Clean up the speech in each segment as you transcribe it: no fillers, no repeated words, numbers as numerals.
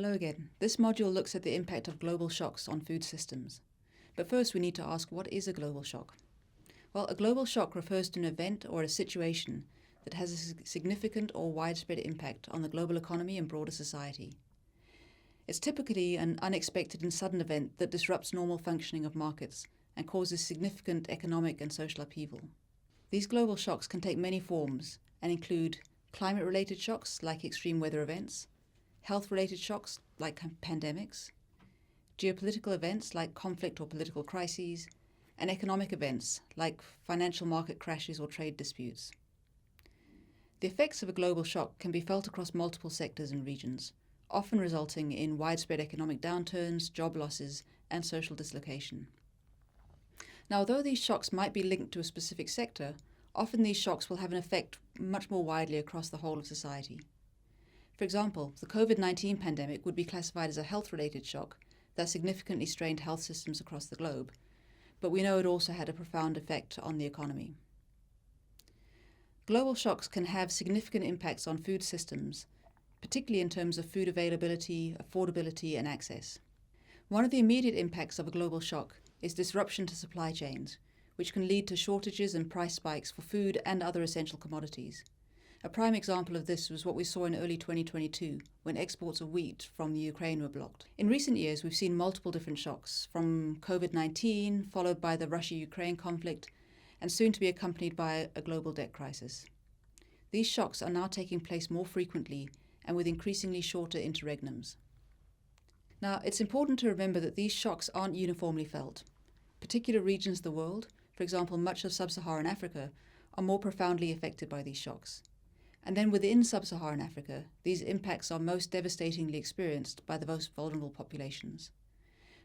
Hello again. This module looks at the impact of global shocks on food systems. But first we need to ask, what is a global shock? Well, a global shock refers to an event or a situation that has a significant or widespread impact on the global economy and broader society. It's typically an unexpected and sudden event that disrupts normal functioning of markets and causes significant economic and social upheaval. These global shocks can take many forms and include climate-related shocks like extreme weather events, health-related shocks like pandemics, geopolitical events like conflict or political crises, and economic events like financial market crashes or trade disputes. The effects of a global shock can be felt across multiple sectors and regions, often resulting in widespread economic downturns, job losses, and social dislocation. Now, although these shocks might be linked to a specific sector, often these shocks will have an effect much more widely across the whole of society. For example, the COVID-19 pandemic would be classified as a health-related shock that significantly strained health systems across the globe, but we know it also had a profound effect on the economy. Global shocks can have significant impacts on food systems, particularly in terms of food availability, affordability, and access. One of the immediate impacts of a global shock is disruption to supply chains, which can lead to shortages and price spikes for food and other essential commodities. A prime example of this was what we saw in early 2022, when exports of wheat from the Ukraine were blocked. In recent years, we've seen multiple different shocks, from COVID-19, followed by the Russia-Ukraine conflict, and soon to be accompanied by a global debt crisis. These shocks are now taking place more frequently and with increasingly shorter interregnums. Now, it's important to remember that these shocks aren't uniformly felt. Particular regions of the world, for example, much of sub-Saharan Africa, are more profoundly affected by these shocks. And then within sub-Saharan Africa, these impacts are most devastatingly experienced by the most vulnerable populations.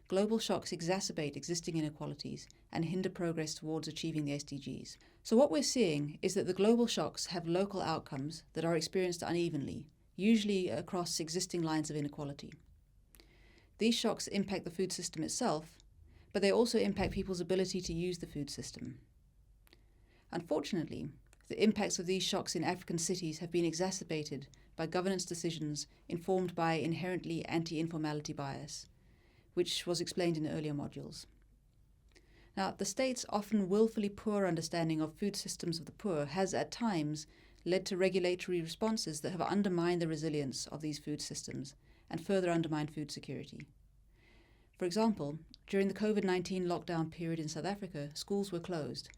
Global shocks exacerbate existing inequalities and hinder progress towards achieving the SDGs. So what we're seeing is that the global shocks have local outcomes that are experienced unevenly, usually across existing lines of inequality. These shocks impact the food system itself, but they also impact people's ability to use the food system. Unfortunately, the impacts of these shocks in African cities have been exacerbated by governance decisions informed by inherently anti-informality bias, which was explained in earlier modules. Now, the state's often willfully poor understanding of food systems of the poor has at times led to regulatory responses that have undermined the resilience of these food systems and further undermined food security. For example, during the COVID-19 lockdown period in South Africa, schools were closed,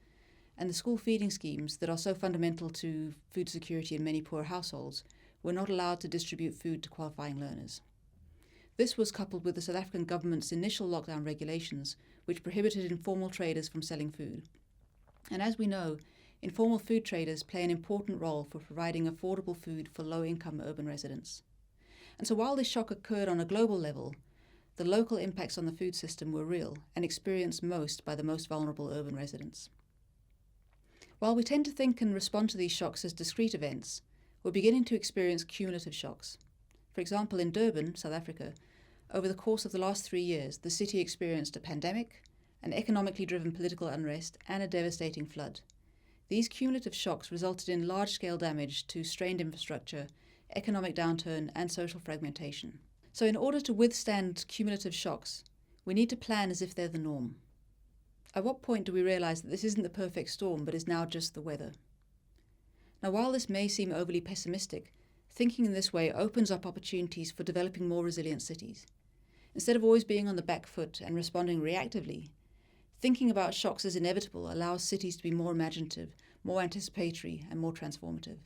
and the school feeding schemes that are so fundamental to food security in many poor households were not allowed to distribute food to qualifying learners. This was coupled with the South African government's initial lockdown regulations, which prohibited informal traders from selling food. And as we know, informal food traders play an important role for providing affordable food for low-income urban residents. And so while this shock occurred on a global level, the local impacts on the food system were real and experienced most by the most vulnerable urban residents. While we tend to think and respond to these shocks as discrete events, we're beginning to experience cumulative shocks. For example, in Durban, South Africa, over the course of the last 3 years, the city experienced a pandemic, an economically driven political unrest, and a devastating flood. These cumulative shocks resulted in large-scale damage to strained infrastructure, economic downturn, and social fragmentation. So in order to withstand cumulative shocks, we need to plan as if they're the norm. At what point do we realize that this isn't the perfect storm, but is now just the weather? Now, while this may seem overly pessimistic, thinking in this way opens up opportunities for developing more resilient cities. Instead of always being on the back foot and responding reactively, thinking about shocks as inevitable allows cities to be more imaginative, more anticipatory, and more transformative.